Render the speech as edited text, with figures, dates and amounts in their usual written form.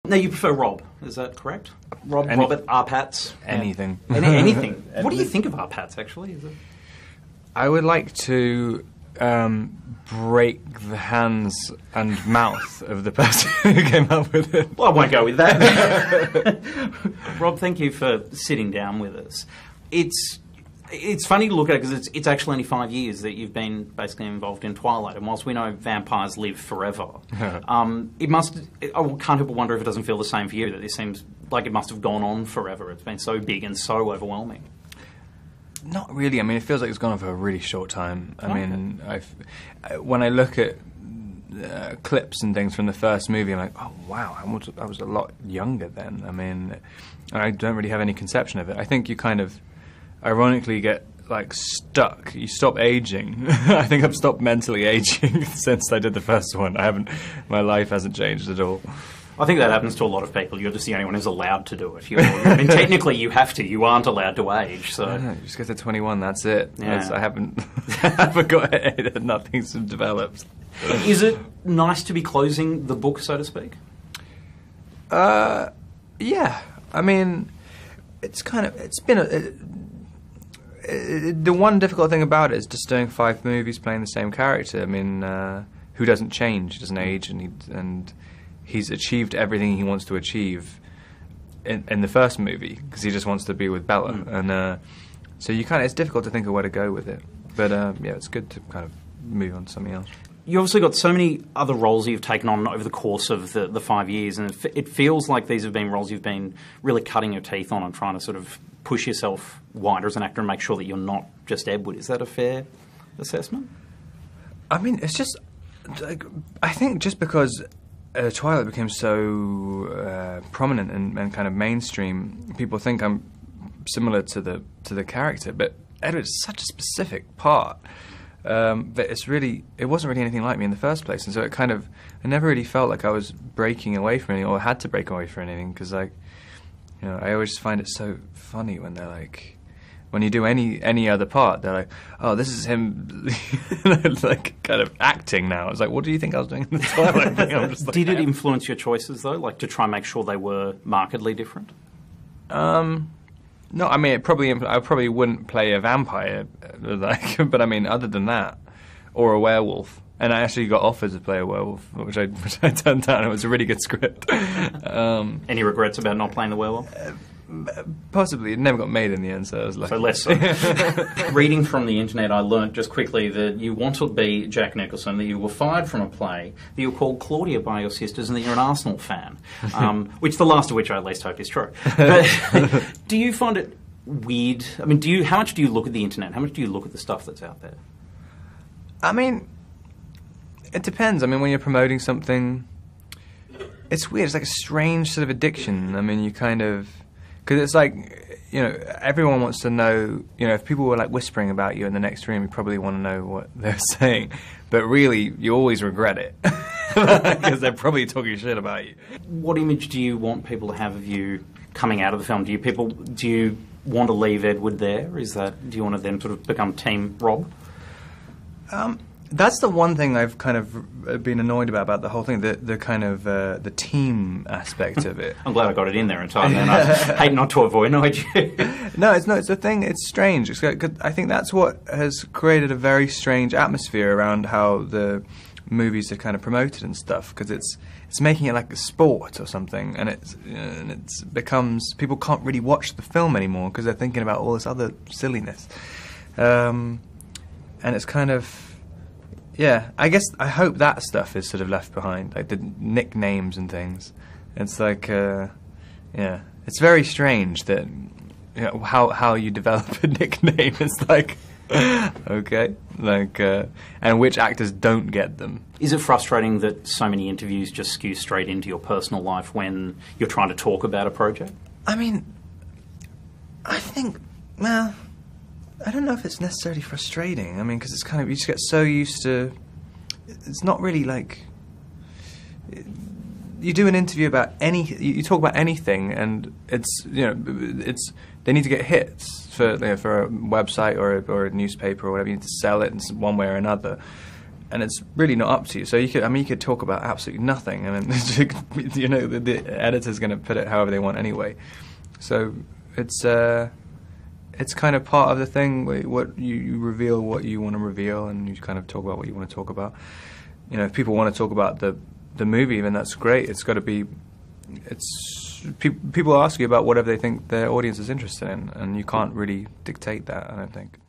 No, you prefer Rob, is that correct? Robert, R-Pats? Anything. Anything. What do you think of R-Pats, actually? Is it... I would like to break the hands and mouth of the person who came up with it. Well, I won't go with that. Rob, thank you for sitting down with us. It's funny to look at it because it's actually only 5 years that you've been basically involved in Twilight, and whilst we know vampires live forever, I can't help but wonder if it doesn't feel the same for you, that it seems like it must have gone on forever. It's been so big and so overwhelming. Not really. I mean, it feels like it's gone on for a really short time. I mean, when I look at clips and things from the first movie, I'm like, oh wow, I was a lot younger then. I mean, I don't really have any conception of it. I think you kind of ironically get like stuck. You stop aging. I think I've stopped mentally aging since I did the first one. My life hasn't changed at all. I think that happens to a lot of people. You're just the only one who's allowed to do it. I mean, technically you have to. You aren't allowed to age. So you just get to 21. That's it. Yeah. I haven't got it. Nothing's developed. Is it nice to be closing the book, so to speak? Yeah. I mean, it's been the one difficult thing about it is just doing 5 movies playing the same character. I mean, who doesn't change, doesn't age, and he's achieved everything he wants to achieve in the first movie because he just wants to be with Bella, and so it's difficult to think of where to go with it. But yeah, it's good to kind of move on to something else. You obviously got so many other roles you've taken on over the course of the 5 years, and it feels like these have been roles you've been really cutting your teeth on and trying to sort of push yourself wider as an actor and make sure that you're not just Edward. Is that a fair assessment? I mean, it's just like, I think just because Twilight became so prominent and kind of mainstream, people think I'm similar to the character, but Edward's such a specific part that it wasn't really anything like me in the first place, and so I never really felt like I was breaking away from anything or had to break away from anything, because I always find it so funny when they're like, when you do any other part, they're like, oh, this is him like kind of acting now. It's like, what do you think I was doing in the Twilight thing? I'm just like, did it influence your choices though, like to try and make sure they were markedly different? No, I mean, I probably wouldn't play a vampire, like, but I mean, other than that, or a werewolf. And I actually got offered to play a werewolf, which I turned down. It was a really good script. Any regrets about not playing the werewolf? Possibly. It never got made in the end, so I was lucky. So less so. Reading from the internet, I learnt just quickly that you want to be Jack Nicholson, that you were fired from a play, that you were called Claudia by your sisters, and that you're an Arsenal fan, which the last of which I at least hope is true. But do you find it weird? I mean, how much do you look at the internet? How much do you look at the stuff that's out there? I mean, it depends. I mean, when you're promoting something, it's weird. It's like a strange sort of addiction. I mean, you kind of... Because it's like, everyone wants to know, if people were like whispering about you in the next room, you probably want to know what they're saying. But really, you always regret it. Because they're probably talking shit about you. What image do you want people to have of you coming out of the film? Do you want to leave Edward there? Do you want to then sort of become Team Rob? That's the one thing I've kind of been annoyed about the whole thing, the kind of the team aspect of it. I'm glad I got it in there in time, and I hate not to avoid you. No, it's the thing. It's strange. I think that's what has created a very strange atmosphere around how the movies are kind of promoted and stuff, because it's making it like a sport or something, and it's becomes, people can't really watch the film anymore because they're thinking about all this other silliness, and it's kind of... Yeah, I hope that stuff is sort of left behind, like the nicknames and things. It's like, yeah, it's very strange that how you develop a nickname. It's like, okay, like, and which actors don't get them. Is it frustrating that so many interviews just skew straight into your personal life when you're trying to talk about a project? I mean, I think, well... I don't know if it's necessarily frustrating. I mean, because it's kind of, you just get so used to... It's not really like... You do an interview about you talk about anything, and it's, they need to get hits for a website or a newspaper or whatever. You need to sell it in one way or another. and it's really not up to you. So you could talk about absolutely nothing, and then, you know, the editor's going to put it however they want anyway. So it's kind of part of the thing. What you reveal what you want to reveal, and you kind of talk about what you want to talk about. You know, if people want to talk about the movie, then that's great. It's got to be. People ask you about whatever they think their audience is interested in, and you can't really dictate that, I don't think.